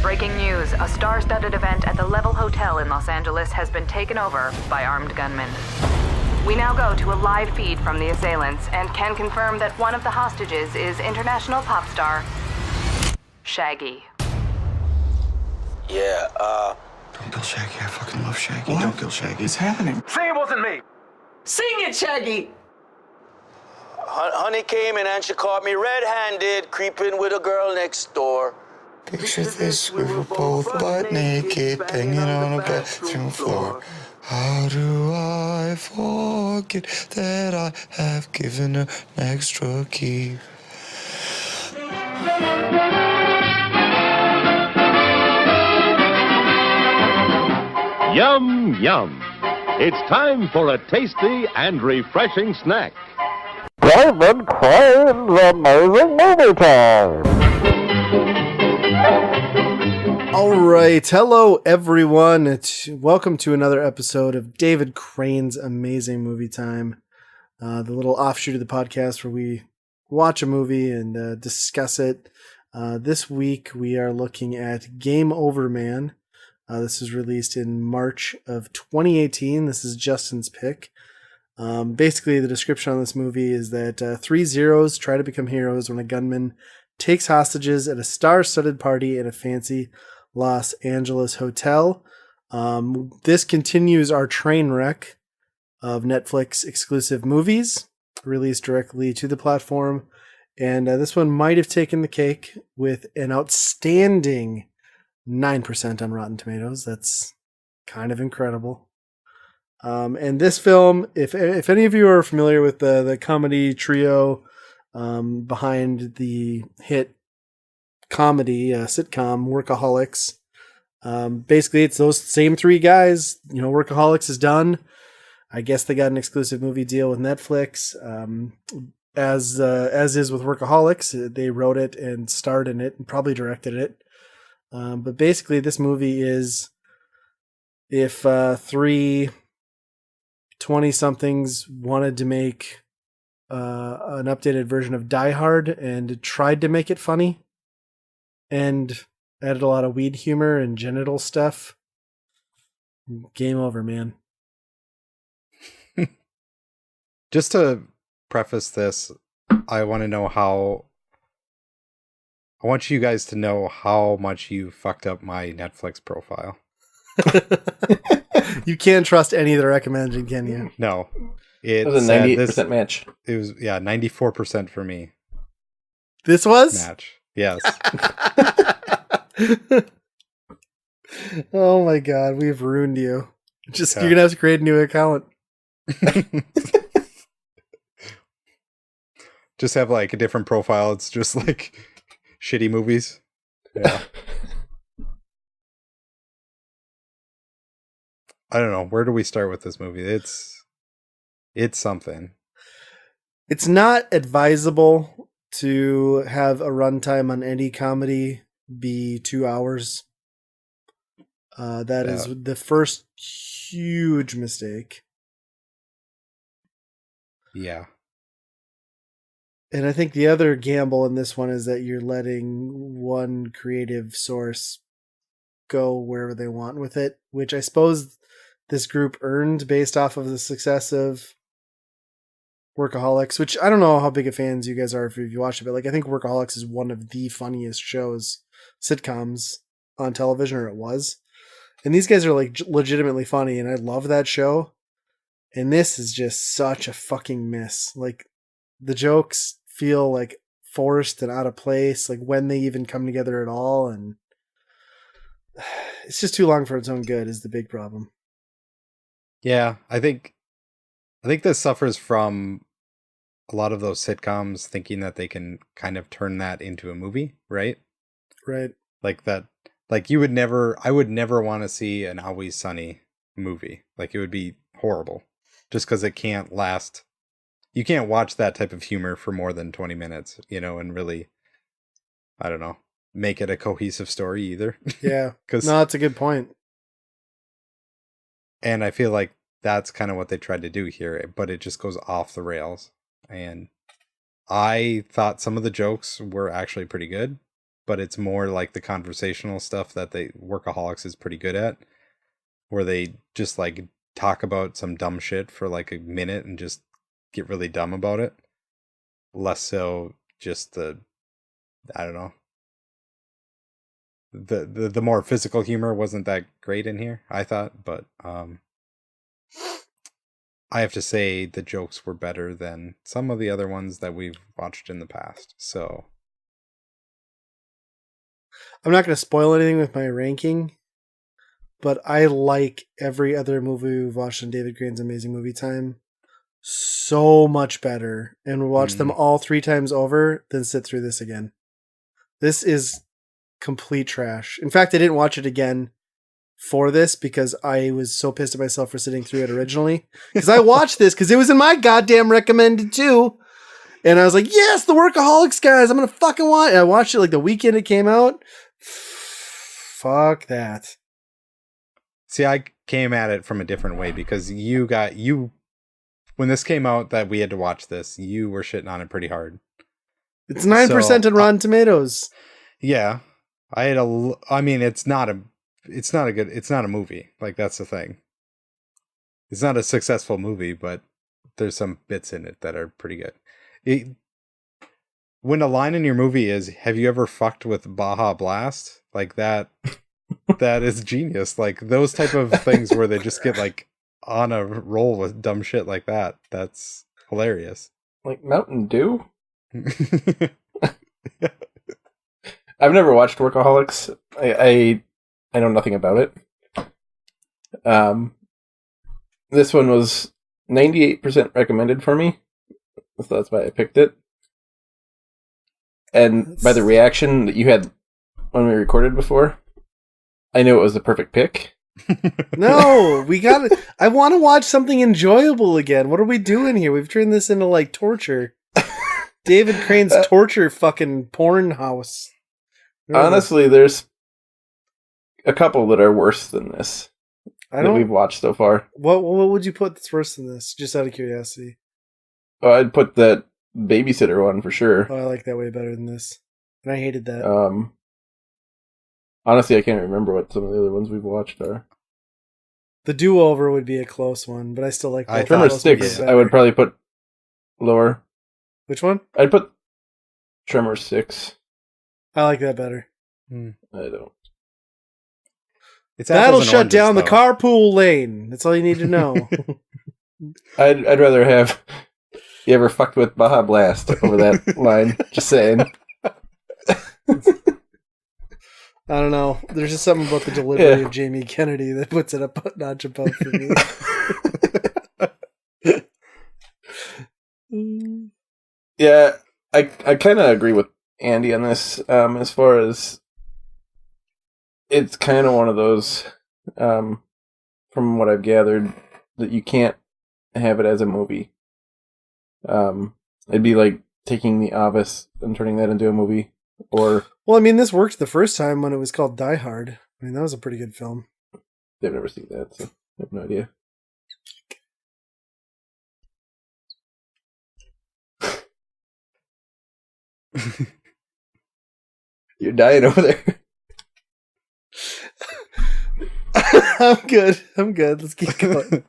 Breaking news, a star-studded event at the Level Hotel in Los Angeles has been taken over by armed gunmen. We now go to a live feed from the assailants and can confirm that one of the hostages is international pop star Shaggy. Yeah, Don't kill Shaggy. I fucking love Shaggy. What? Don't kill Shaggy. It's happening. Say it wasn't me. Sing it, Shaggy! honey came in and she caught me red-handed, creeping with a girl next door. Picture this, we were both butt naked, banging on a bathroom floor. How do I forget that I have given her an extra key? Yum, yum. It's time for a tasty and refreshing snack. David Crane's Amazing Movie Time. All right. Hello, everyone. Welcome to another episode of David Crane's Amazing Movie Time, the little offshoot of the podcast where we watch a movie and discuss it. This week, we are looking at Game Over Man. This is released in March of 2018. This is Justin's pick. Basically, the description on this movie is that 3 Zeros try to become heroes when a gunman takes hostages at a star-studded party in a fancy Los Angeles hotel. This continues our train wreck of Netflix exclusive movies released directly to the platform. And this one might have taken the cake with an outstanding 9% on Rotten Tomatoes. That's kind of incredible. And this film, if any of you are familiar with the comedy trio behind the hit comedy sitcom Workaholics, basically it's those same 3 guys. You know, Workaholics is done. I guess they got an exclusive movie deal with Netflix. As is with Workaholics, they wrote it and starred in it and probably directed it. But basically, this movie is if 3 20-somethings wanted to make an updated version of Die Hard and tried to make it funny and added a lot of weed humor and genital stuff. Game over, man. Just to preface this, I want you guys to know how much you fucked up my Netflix profile. You can't trust any of the recommended, can you? No. It was a 98% match. It was, 94% for me. This was? Match. Yes. Oh my god, we've ruined you. You're gonna have to create a new account. Just have like a different profile. It's just like shitty movies. Yeah. I don't know. Where do we start with this movie? It's something. It's not advisable to have a runtime on any comedy be 2 hours. That is the first huge mistake. Yeah. And I think the other gamble in this one is that you're letting one creative source go wherever they want with it, which I suppose this group earned based off of the success of Workaholics, which I don't know how big of fans you guys are if you watch it, but like I think Workaholics is one of the funniest sitcoms on television, or it was. And these guys are like legitimately funny, and I love that show. And this is just such a fucking miss. Like the jokes feel like forced and out of place, like when they even come together at all, and it's just too long for its own good is the big problem. Yeah, I think this suffers from a lot of those sitcoms thinking that they can kind of turn that into a movie, right? Right. Like that, like I would never want to see an Always Sunny movie. Like it would be horrible just because it can't last. You can't watch that type of humor for more than 20 minutes, and really, I don't know, make it a cohesive story either. Yeah. No, that's a good point. And I feel like that's kind of what they tried to do here, but it just goes off the rails. And I thought some of the jokes were actually pretty good. but it's more like the conversational stuff that Workaholics is pretty good at, where they just like talk about some dumb shit for like a minute and just get really dumb about it. Less so just I don't know. The more physical humor wasn't that great in here, I thought, but I have to say the jokes were better than some of the other ones that we've watched in the past. So I'm not going to spoil anything with my ranking, but I like every other movie we've watched in David Crane's Amazing Movie Time so much better, and we'll watch them all 3 times over than sit through this again. This is complete trash. In fact, I didn't watch it again for this because I was so pissed at myself for sitting through it originally. Because I watched this because it was in my goddamn recommended too. And I was like, yes, the Workaholics guys, I'm going to fucking watch it. I watched it like the weekend it came out. Fuck that. See, I came at it from a different way because when this came out that we had to watch this, you were shitting on it pretty hard. It's 9% on Rotten Tomatoes. Yeah. It's not a movie. Like, that's the thing. It's not a successful movie, but there's some bits in it that are pretty good. When a line in your movie is, have you ever fucked with Baja Blast? Like that is genius. Like those type of things where they just get like on a roll with dumb shit like that. That's hilarious. Like Mountain Dew? I've never watched Workaholics. I know nothing about it. This one was 98% recommended for me, so that's why I picked it. And by the reaction that you had when we recorded before, I knew it was the perfect pick. No, we got it. I want to watch something enjoyable again. What are we doing here? We've turned this into like torture. David Crane's torture fucking porn house. Honestly, there's a couple that are worse than this that we've watched so far. What would you put that's worse than this? Just out of curiosity. Oh, I'd put that babysitter one for sure. Oh, I like that way better than this. And I hated that. Honestly, I can't remember what some of the other ones we've watched are. The Do-Over would be a close one, but I still like Tremor 6, I would probably put lower. Which one? I'd put Tremor 6. I like that better. I don't. That'll shut down the carpool lane. That's all you need to know. I'd rather have you ever fucked with Baja Blast over that line. Just saying. I don't know. There's just something about the delivery of Jamie Kennedy that puts it a notch above for me. Yeah, I kind of agree with Andy on this. As far as it's kind of one of those, from what I've gathered, that you can't have it as a movie. It'd be like taking The Office and turning that into a movie. Or well, I mean, this worked the first time when it was called Die Hard. I mean, that was a pretty good film. I've never seen that, so I have no idea. You're dying over there. I'm good. Let's keep going.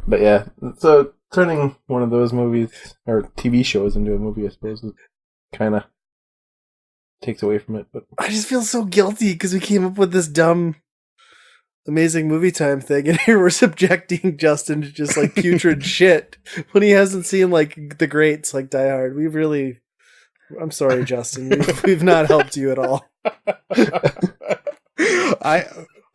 But yeah, so turning one of those movies or TV shows into a movie, I suppose, kind of takes away from it. But I just feel so guilty because we came up with this dumb Amazing Movie Time thing, and here we're subjecting Justin to just like putrid shit when he hasn't seen like the greats like Die Hard. I'm sorry, Justin. We've not helped you at all.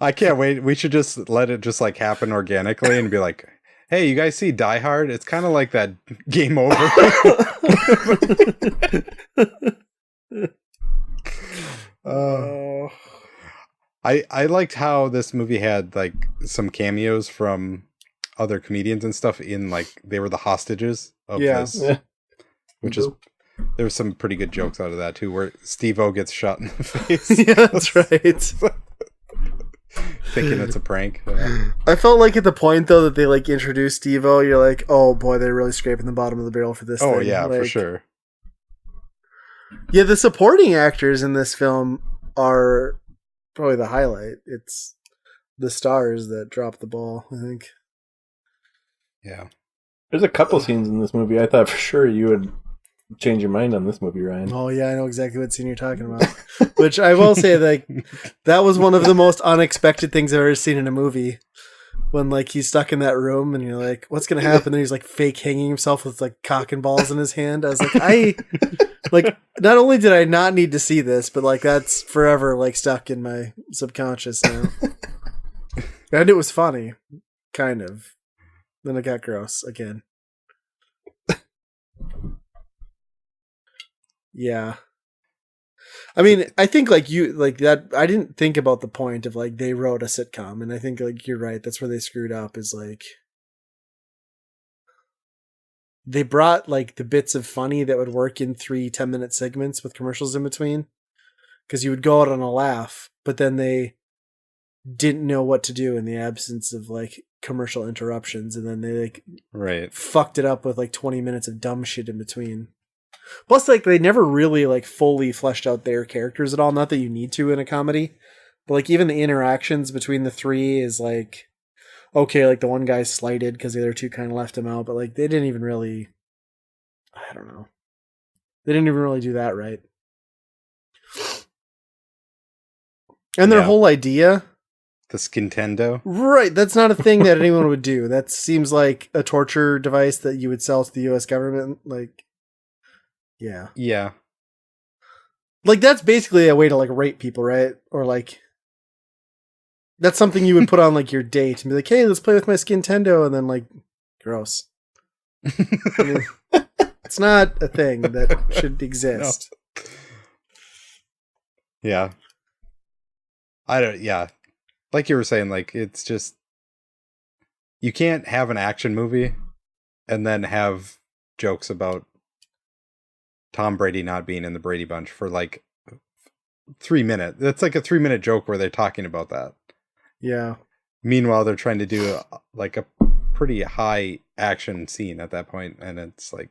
I can't wait. We should just let it just like happen organically and be like, hey, you guys see Die Hard? It's kind of like that Game Over. I liked how this movie had like some cameos from other comedians and stuff in like they were the hostages of this, which is there was some pretty good jokes out of that too, where Steve-O gets shot in the face. Yeah, that's right. thinking it's a prank. Yeah. I felt like at the point though that they like introduced Steve-O, you're like, oh boy, they're really scraping the bottom of the barrel for this Oh thing. yeah, for Like, sure. Yeah, the supporting actors in this film are probably the highlight. It's the stars that drop the ball, I think. Yeah. There's a couple scenes in this movie I thought for sure you would change your mind on this movie, Ryan. Oh yeah, I know exactly what scene you're talking about. Which I will say, like, that was one of the most unexpected things I've ever seen in a movie. When like he's stuck in that room and you're like, what's gonna happen? And he's like fake hanging himself with like cock and balls in his hand. I was like, not only did I not need to see this, but like that's forever like stuck in my subconscious now. And it was funny, kind of. Then it got gross again. Yeah. I mean, I think like you like that. I didn't think about the point of like they wrote a sitcom, and I think like you're right. That's where they screwed up. Is like they brought like the bits of funny that would work in 3 10-minute segments with commercials in between, because you would go out on a laugh, but then they didn't know what to do in the absence of like commercial interruptions, and then they like Right. fucked it up with like 20 minutes of dumb shit in between. Plus, like, they never really, like, fully fleshed out their characters at all. Not that you need to in a comedy. But, like, even the interactions between the 3 is, like, okay, like, the one guy's slighted because the other 2 kind of left him out. But, like, they didn't even really... I don't know. They didn't even really do that right. And their Yeah. whole idea... The Skintendo. Right, that's not a thing that anyone would do. That seems like a torture device that you would sell to the U.S. government. Like... Yeah. Yeah. Like, that's basically a way to, like, rape people, right? Or, like, that's something you would put on, like, your date and be like, hey, let's play with my Skintendo, and then, like, gross. I mean, it's not a thing that should exist. Yeah. Yeah. Like you were saying, like, it's just, you can't have an action movie and then have jokes about Tom Brady not being in the Brady Bunch for like 3 minutes. That's like a 3-minute joke where they're talking about that. Yeah. Meanwhile, they're trying to do like a pretty high action scene at that point, and it's like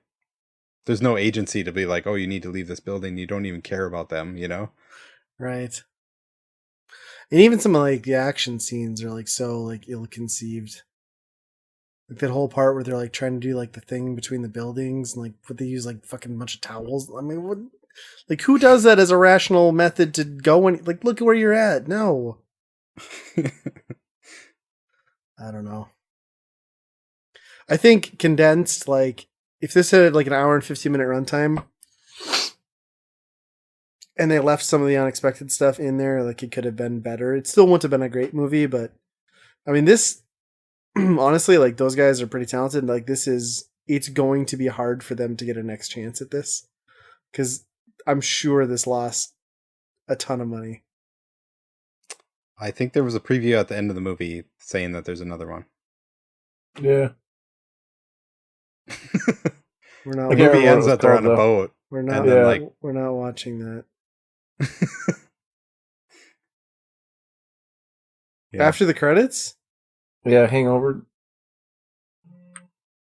there's no agency to be like, oh, you need to leave this building. You don't even care about them, you know? Right. And even some of, like, the action scenes are, like, so, like, ill-conceived. Like, that whole part where they're, like, trying to do, like, the thing between the buildings, and, like, what they use, like, fucking bunch of towels. I mean, what... Like, who does that as a rational method to go and, like, look at where you're at? No. I don't know. I think condensed, like, if this had, like, an hour and 15-minute runtime, and they left some of the unexpected stuff in there, like, it could have been better. It still wouldn't have been a great movie, but, I mean, this... honestly, like, those guys are pretty talented. Like, it's going to be hard for them to get a next chance at this, because I'm sure this lost a ton of money. I think there was a preview at the end of the movie saying that there's another one. Yeah. We're not. The I can't movie remember ends what it that they're was on a called, boat. We're not. And then, Yeah. like, We're not watching that. yeah. After the credits. Yeah, Hangover.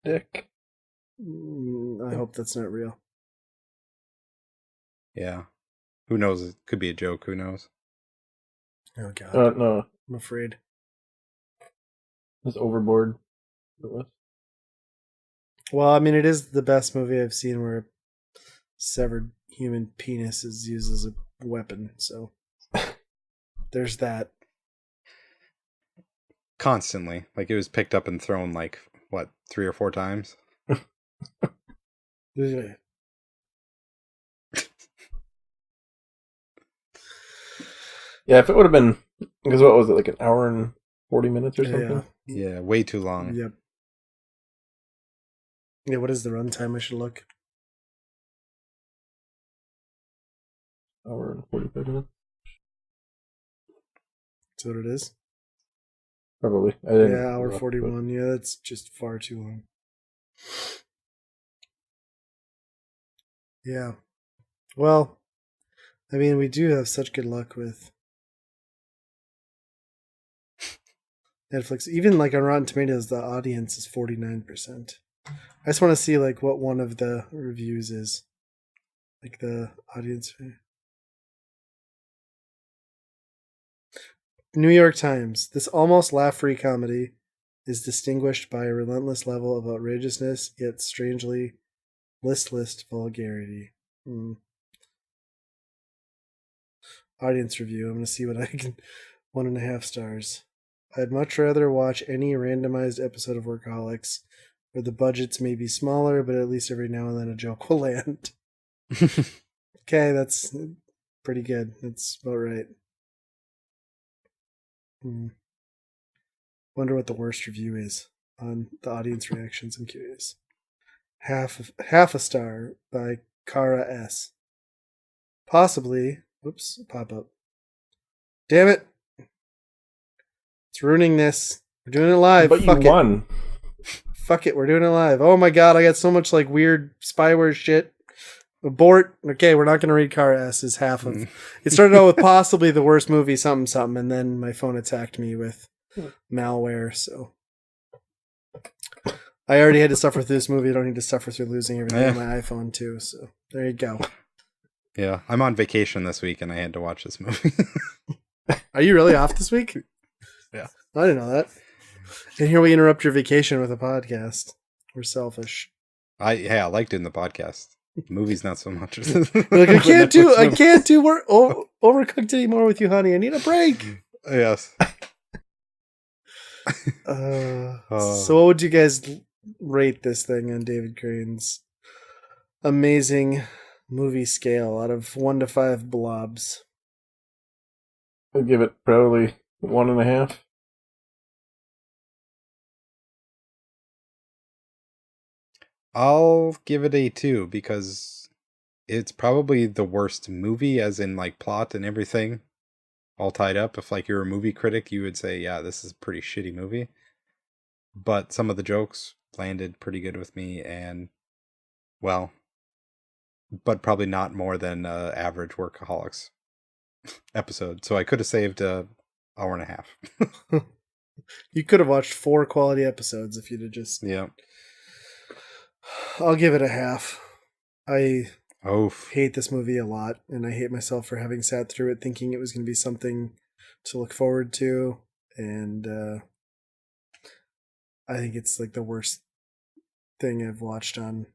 Dick. I hope that's not real. Yeah. Who knows? It could be a joke. Who knows? Oh god, No, I'm afraid. it's Overboard. It was. Well, I mean, it is the best movie I've seen where a severed human penis is used as a weapon. So there's that. Constantly. Like, it was picked up and thrown, like, what, 3 or 4 times? Yeah, if it would have been, because what was it, like an hour and 40 minutes or something? Yeah, way too long. Yep. Yeah, what is the runtime? I should look. Hour and 45 minutes? Is that what it is? Probably. I didn't Yeah, hour look, 41. Yeah, that's just far too long. Yeah. Well, I mean, we do have such good luck with Netflix. Even like on Rotten Tomatoes, the audience is 49%. I just want to see like what one of the reviews is. Like the audience. New York Times. This almost laugh-free comedy is distinguished by a relentless level of outrageousness, yet strangely listless vulgarity. Audience review. I'm going to see what I can... 1.5 stars. I'd much rather watch any randomized episode of Workaholics where the budgets may be smaller, but at least every now and then a joke will land. Okay, that's pretty good. That's about right. Wonder what the worst review is on the audience reactions. I'm curious. Half a star by Kara S. Possibly. Whoops, pop up. Damn it. It's ruining this. We're doing it live. But Fuck you won. Fuck it, we're doing it live. Oh my god, I got so much like weird spyware shit. Abort. Okay, we're not going to read Kara S's half of... It started out with possibly the worst movie, something, something, and then my phone attacked me with malware, so... I already had to suffer through this movie. I don't need to suffer through losing everything on my iPhone, too, so there you go. Yeah, I'm on vacation this week, and I had to watch this movie. Are you really off this week? Yeah. I didn't know that. And here we interrupt your vacation with a podcast. We're selfish. I like doing the podcast. Movies not so much. Like, I can't do Overcooked anymore with you, honey. I need a break. Yes. So what would you guys rate this thing on David Crane's amazing movie scale out of 1 to 5 blobs? I'd give it probably 1.5. I'll give it a 2 because it's probably the worst movie, as in like plot and everything, all tied up. If like you're a movie critic, you would say, yeah, this is a pretty shitty movie. But some of the jokes landed pretty good with me, and well, but probably not more than average Workaholics episode. So I could have saved an hour and a half. You could have watched 4 quality episodes if you'd have just... Yeah. I'll give it a half. I Oof. hate this movie a lot, and I hate myself for having sat through it thinking it was going to be something to look forward to, and I think it's like the worst thing I've watched on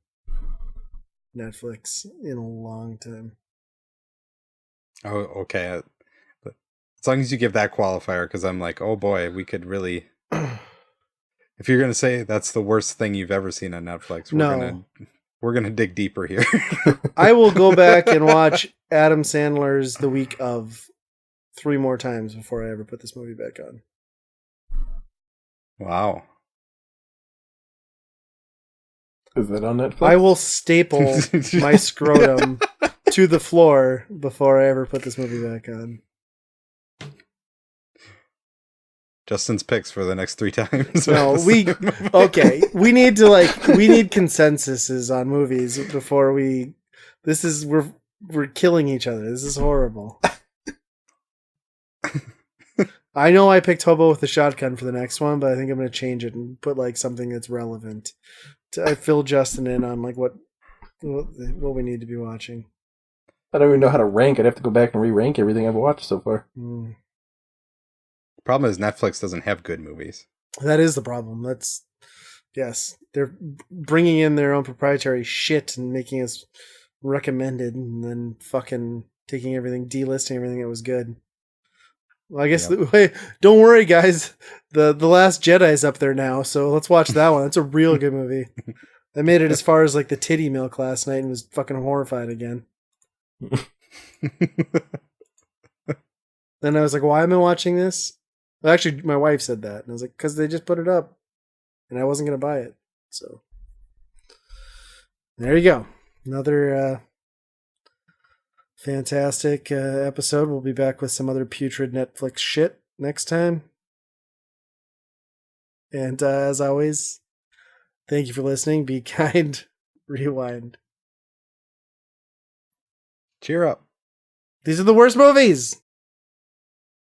Netflix in a long time. Oh, okay. As long as you give that qualifier, because I'm like, oh boy, we could really... If you're going to say that's the worst thing you've ever seen on Netflix, we're gonna dig deeper here. I will go back and watch Adam Sandler's The Week Of 3 more times before I ever put this movie back on. Wow. Is that on Netflix? I will staple my scrotum to the floor before I ever put this movie back on. Justin's picks for the next 3 times. No, we need consensuses on movies before we're killing each other. This is horrible. I know I picked Hobo with a Shotgun for the next one, but I think I'm going to change it and put like something that's relevant to fill Justin in on like what we need to be watching. I don't even know how to rank. I'd have to go back and re-rank everything I've watched so far. Problem is Netflix doesn't have good movies. That is the problem. Yes, they're bringing in their own proprietary shit and making us recommended, and then fucking taking everything, delisting everything that was good. Well, I guess don't worry, guys. The Last Jedi's up there now, so let's watch that one. That's a real good movie. I made it as far as like the titty milk last night and was fucking horrified again. Then I was like, why am I watching this? Well, actually, my wife said that, and I was like, because they just put it up, and I wasn't going to buy it. So, there you go. Another fantastic episode. We'll be back with some other putrid Netflix shit next time. And as always, thank you for listening. Be kind. Rewind. Cheer up. These are the worst movies.